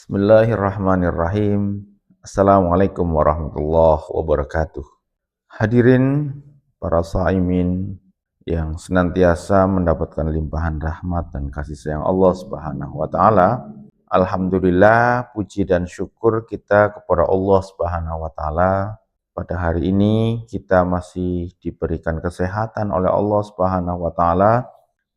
Bismillahirrahmanirrahim. Assalamualaikum warahmatullahi wabarakatuh. Hadirin para shaimin yang senantiasa mendapatkan limpahan rahmat dan kasih sayang Allah Subhanahu wa taala. Alhamdulillah, puji dan syukur kita kepada Allah Subhanahu wa taala. Pada hari ini kita masih diberikan kesehatan oleh Allah Subhanahu wa taala,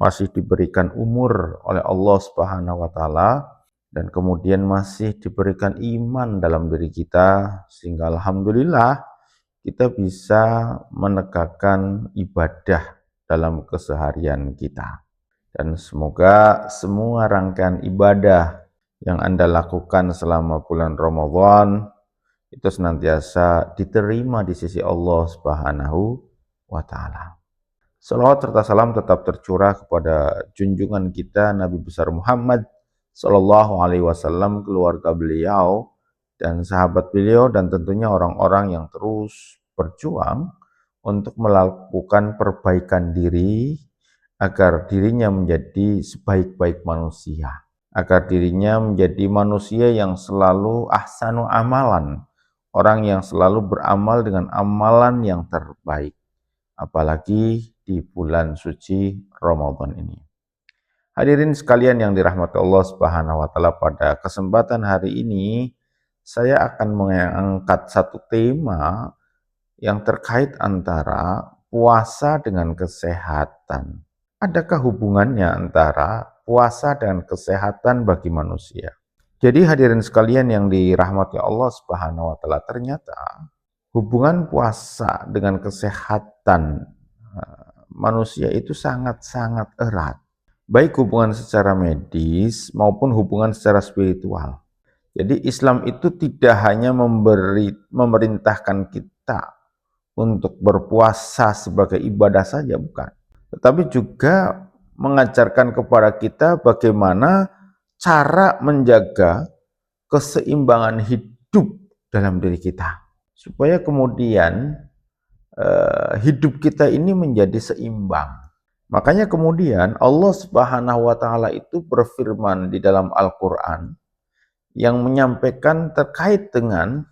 masih diberikan umur oleh Allah Subhanahu wa taala, dan kemudian masih diberikan iman dalam diri kita, sehingga alhamdulillah kita bisa menegakkan ibadah dalam keseharian kita. Dan semoga semua rangkaian ibadah yang Anda lakukan selama bulan Ramadan itu senantiasa diterima di sisi Allah Subhanahu wa taala. Salawat serta salam tetap tercurah kepada junjungan kita Nabi besar Muhammad Sallallahu Alaihi Wasallam, keluarga beliau dan sahabat beliau, dan tentunya orang-orang yang terus berjuang untuk melakukan perbaikan diri agar dirinya menjadi sebaik-baik manusia, agar dirinya menjadi manusia yang selalu ahsanu amalan, orang yang selalu beramal dengan amalan yang terbaik, apalagi di bulan suci Ramadan ini. Hadirin sekalian yang dirahmati Allah Subhanahu wa taala, pada kesempatan hari ini saya akan mengangkat satu tema yang terkait antara puasa dengan kesehatan. Adakah hubungannya antara puasa dan kesehatan bagi manusia? Jadi hadirin sekalian yang dirahmati Allah Subhanahu wa taala, ternyata hubungan puasa dengan kesehatan manusia itu sangat-sangat erat. Baik hubungan secara medis maupun hubungan secara spiritual. Jadi Islam itu tidak hanya memerintahkan kita untuk berpuasa sebagai ibadah saja, bukan. Tetapi juga mengajarkan kepada kita bagaimana cara menjaga keseimbangan hidup dalam diri kita, supaya kemudian hidup kita ini menjadi seimbang. Makanya kemudian Allah Subhanahu wa taala itu berfirman di dalam Al-Qur'an yang menyampaikan terkait dengan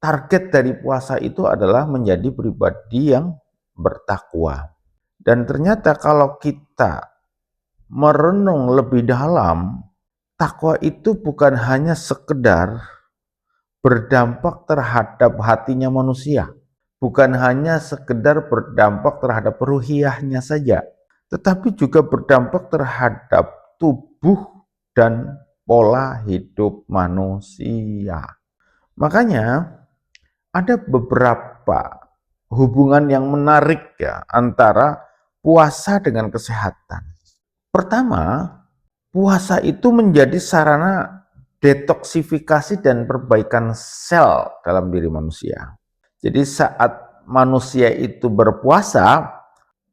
target dari puasa itu adalah menjadi pribadi yang bertakwa. Dan ternyata kalau kita merenung lebih dalam, takwa itu bukan hanya sekedar berdampak terhadap hatinya manusia, bukan hanya sekedar berdampak terhadap ruhiyahnya saja, tetapi juga berdampak terhadap tubuh dan pola hidup manusia. Makanya ada beberapa hubungan yang menarik ya antara puasa dengan kesehatan. Pertama, puasa itu menjadi sarana detoksifikasi dan perbaikan sel dalam diri manusia. Jadi saat manusia itu berpuasa,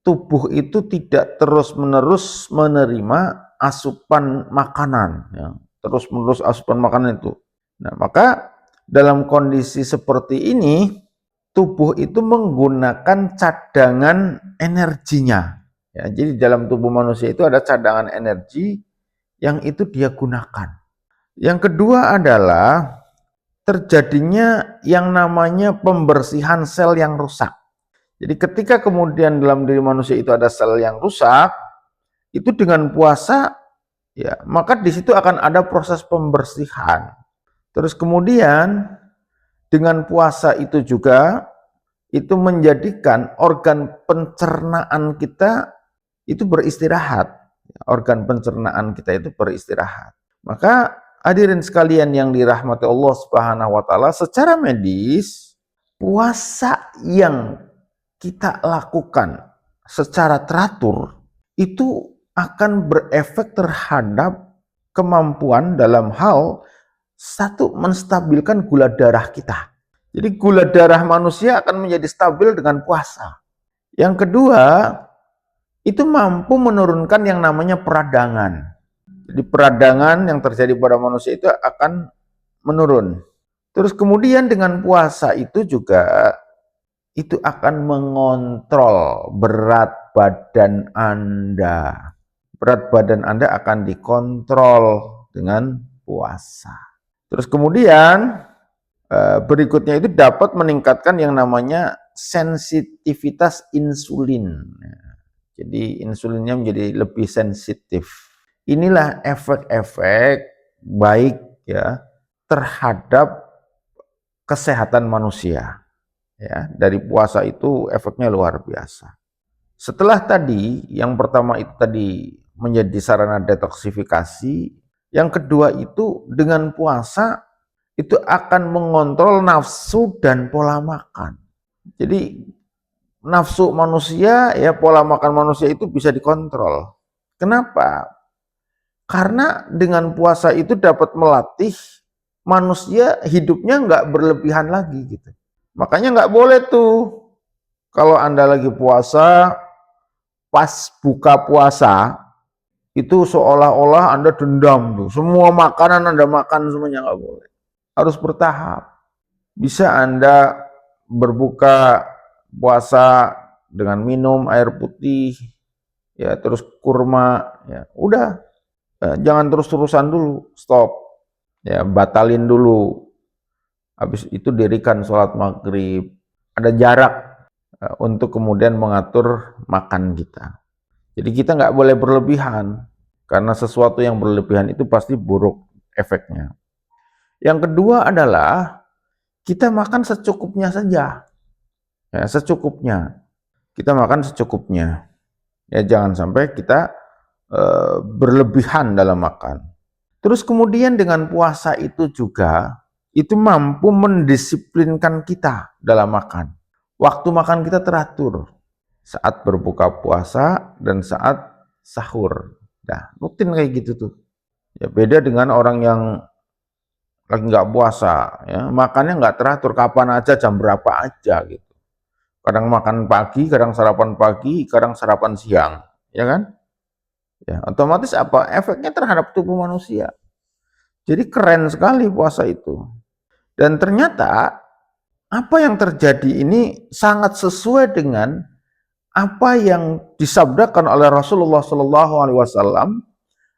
tubuh itu tidak terus-menerus menerima asupan makanan, ya, terus-menerus asupan makanan itu. Nah, maka dalam kondisi seperti ini, tubuh itu menggunakan cadangan energinya. Ya, jadi dalam tubuh manusia itu ada cadangan energi yang itu dia gunakan. Yang kedua adalah terjadinya yang namanya pembersihan sel yang rusak. Jadi ketika kemudian dalam diri manusia itu ada sel yang rusak, itu dengan puasa, ya maka di situ akan ada proses pembersihan. Terus kemudian dengan puasa itu juga itu menjadikan organ pencernaan kita itu beristirahat. Organ pencernaan kita itu beristirahat. Maka hadirin sekalian yang dirahmati Allah Subhanahu wa taala, secara medis puasa yang kita lakukan secara teratur itu akan berefek terhadap kemampuan dalam hal satu, menstabilkan gula darah kita. Jadi gula darah manusia akan menjadi stabil dengan puasa. Yang kedua, itu mampu menurunkan yang namanya peradangan. Jadi peradangan yang terjadi pada manusia itu akan menurun. Terus kemudian dengan puasa itu juga itu akan mengontrol berat badan Anda. Berat badan Anda akan dikontrol dengan puasa. Terus kemudian berikutnya itu dapat meningkatkan yang namanya sensitivitas insulin. Jadi insulinnya menjadi lebih sensitif. Inilah efek-efek baik ya terhadap kesehatan manusia. Ya, dari puasa itu efeknya luar biasa. Setelah tadi, yang pertama itu tadi menjadi sarana detoksifikasi, yang kedua itu dengan puasa itu akan mengontrol nafsu dan pola makan. Jadi nafsu manusia ya pola makan manusia itu bisa dikontrol. Kenapa? Karena dengan puasa itu dapat melatih manusia hidupnya nggak berlebihan lagi gitu. Makanya nggak boleh tuh kalau Anda lagi puasa, pas buka puasa itu seolah-olah Anda dendam tuh. Semua makanan Anda makan semuanya nggak boleh. Harus bertahap. Bisa Anda berbuka puasa dengan minum air putih, ya terus kurma, ya udah, jangan terus-terusan dulu, stop, ya batalin dulu. Habis itu dirikan sholat maghrib, ada jarak untuk kemudian mengatur makan kita. Jadi kita nggak boleh berlebihan, karena sesuatu yang berlebihan itu pasti buruk efeknya. Yang kedua adalah kita makan secukupnya saja. Ya, secukupnya. Kita makan secukupnya. Ya, jangan sampai kita berlebihan dalam makan. Terus kemudian dengan puasa itu juga, itu mampu mendisiplinkan kita dalam makan. Waktu makan kita teratur. Saat berbuka puasa dan saat sahur. Nah, rutin kayak gitu tuh. Ya, beda dengan orang yang lagi nggak puasa, ya makannya nggak teratur, kapan aja, jam berapa aja gitu. Kadang makan pagi, kadang sarapan pagi, kadang sarapan siang, ya kan? Ya, otomatis apa? Efeknya terhadap tubuh manusia. Jadi keren sekali puasa itu. Dan ternyata apa yang terjadi ini sangat sesuai dengan apa yang disabdakan oleh Rasulullah Shallallahu Alaihi Wasallam,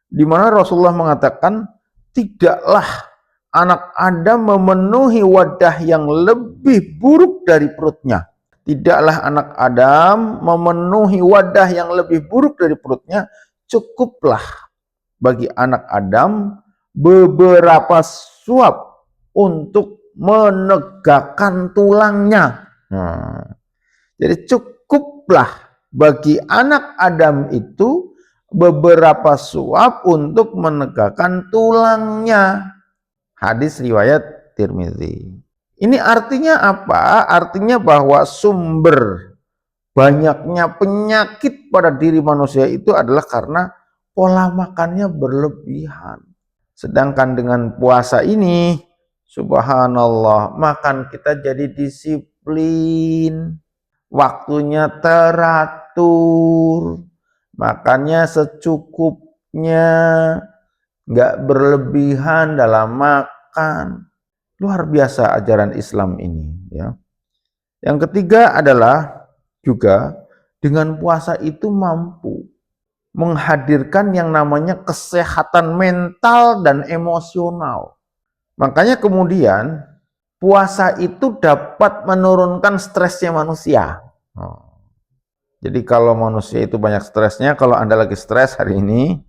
di mana Rasulullah mengatakan tidaklah anak Adam memenuhi wadah yang lebih buruk dari perutnya. Tidaklah anak Adam memenuhi wadah yang lebih buruk dari perutnya. Cukuplah bagi anak Adam beberapa suap untuk menegakkan tulangnya. Jadi cukuplah bagi anak Adam itu beberapa suap untuk menegakkan tulangnya. Hadis riwayat Tirmizi. Ini artinya apa? Artinya bahwa sumber banyaknya penyakit pada diri manusia itu adalah karena pola makannya berlebihan. Sedangkan dengan puasa ini, subhanallah, makan kita jadi disiplin. Waktunya teratur. Makannya secukupnya. Nggak berlebihan dalam makan. Luar biasa ajaran Islam ini, ya. Yang ketiga adalah juga dengan puasa itu mampu menghadirkan yang namanya kesehatan mental dan emosional. Makanya kemudian puasa itu dapat menurunkan stresnya manusia. Jadi kalau manusia itu banyak stresnya, kalau Anda lagi stres hari ini,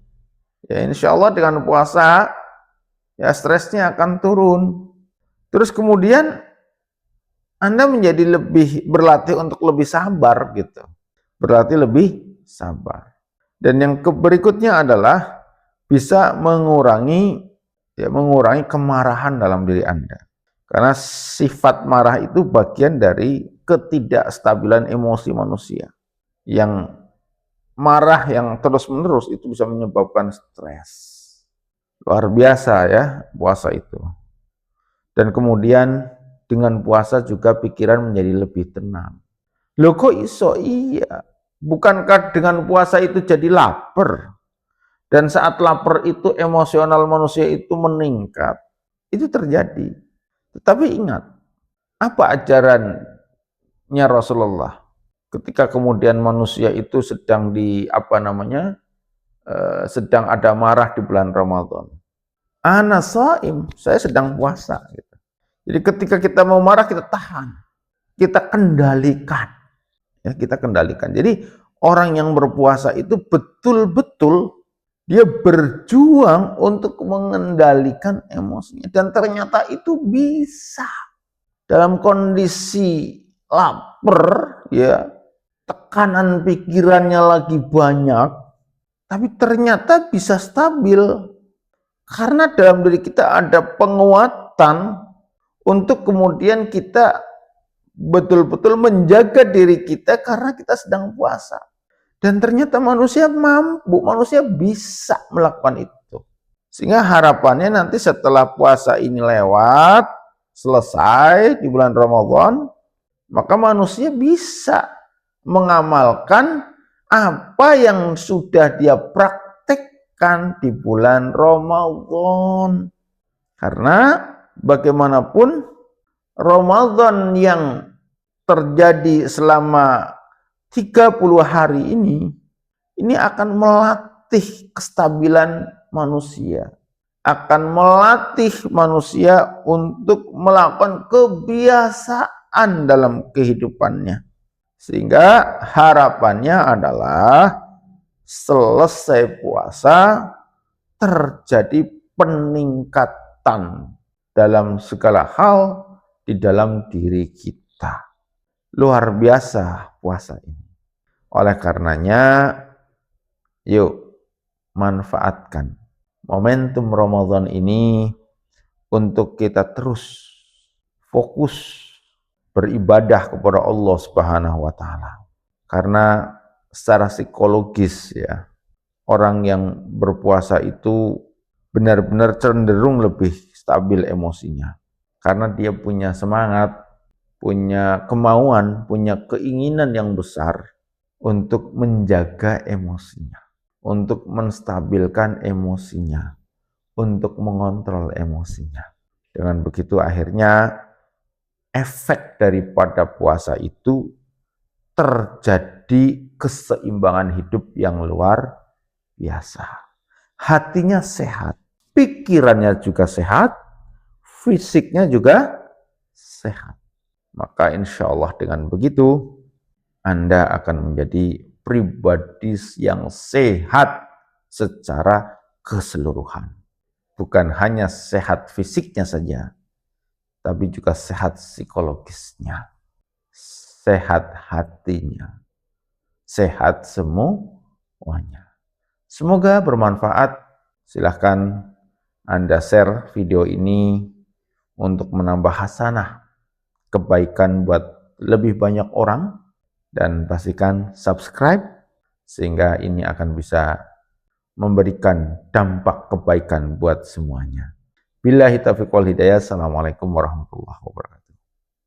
ya insya Allah dengan puasa, ya stresnya akan turun. Terus kemudian Anda menjadi lebih berlatih untuk lebih sabar gitu. Berlatih lebih sabar. Dan yang berikutnya adalah bisa mengurangi kemarahan dalam diri Anda. Karena sifat marah itu bagian dari ketidakstabilan emosi manusia. Yang marah yang terus-menerus itu bisa menyebabkan stres. Luar biasa ya puasa itu. Dan kemudian dengan puasa juga pikiran menjadi lebih tenang. Loh kok iso? Iya. Bukankah dengan puasa itu jadi lapar? Dan saat lapar itu emosional manusia itu meningkat. Itu terjadi. Tetapi ingat, apa ajarannya Rasulullah? Ketika kemudian manusia itu sedang sedang ada marah di bulan Ramadan. Ana shaim, saya sedang puasa. Gitu. Jadi ketika kita mau marah, kita tahan. Kita kendalikan. Ya, kita kendalikan. Jadi orang yang berpuasa itu betul-betul dia berjuang untuk mengendalikan emosinya. Dan ternyata itu bisa. Dalam kondisi lapar, ya, tekanan pikirannya lagi banyak, tapi ternyata bisa stabil. Karena dalam diri kita ada penguatan untuk kemudian kita betul-betul menjaga diri kita karena kita sedang puasa. Dan ternyata manusia mampu, manusia bisa melakukan itu. Sehingga harapannya nanti setelah puasa ini lewat, selesai di bulan Ramadan, maka manusia bisa mengamalkan apa yang sudah dia praktekkan di bulan Ramadan. Karena bagaimanapun Ramadan yang terjadi selama 30 hari ini akan melatih kestabilan manusia, akan melatih manusia untuk melakukan kebiasaan dalam kehidupannya. Sehingga harapannya adalah selesai puasa terjadi peningkatan dalam segala hal di dalam diri kita. Luar biasa puasa ini. Oleh karenanya, yuk manfaatkan momentum Ramadan ini untuk kita terus fokus beribadah kepada Allah Subhanahu wa taala. Karena secara psikologis ya, orang yang berpuasa itu benar-benar cenderung lebih stabil emosinya. Karena dia punya semangat, punya kemauan, punya keinginan yang besar untuk menjaga emosinya, untuk menstabilkan emosinya, untuk mengontrol emosinya. Dengan begitu akhirnya efek daripada puasa itu terjadi keseimbangan hidup yang luar biasa. Hatinya sehat, pikirannya juga sehat, fisiknya juga sehat. Maka insya Allah dengan begitu, Anda akan menjadi pribadi yang sehat secara keseluruhan. Bukan hanya sehat fisiknya saja, tapi juga sehat psikologisnya, sehat hatinya, sehat semuanya. Semoga bermanfaat. Silahkan Anda share video ini untuk menambah hasanah kebaikan buat lebih banyak orang, dan pastikan subscribe sehingga ini akan bisa memberikan dampak kebaikan buat semuanya. Billahi taufiq wal hidayah. Assalamualaikum warahmatullahi wabarakatuh.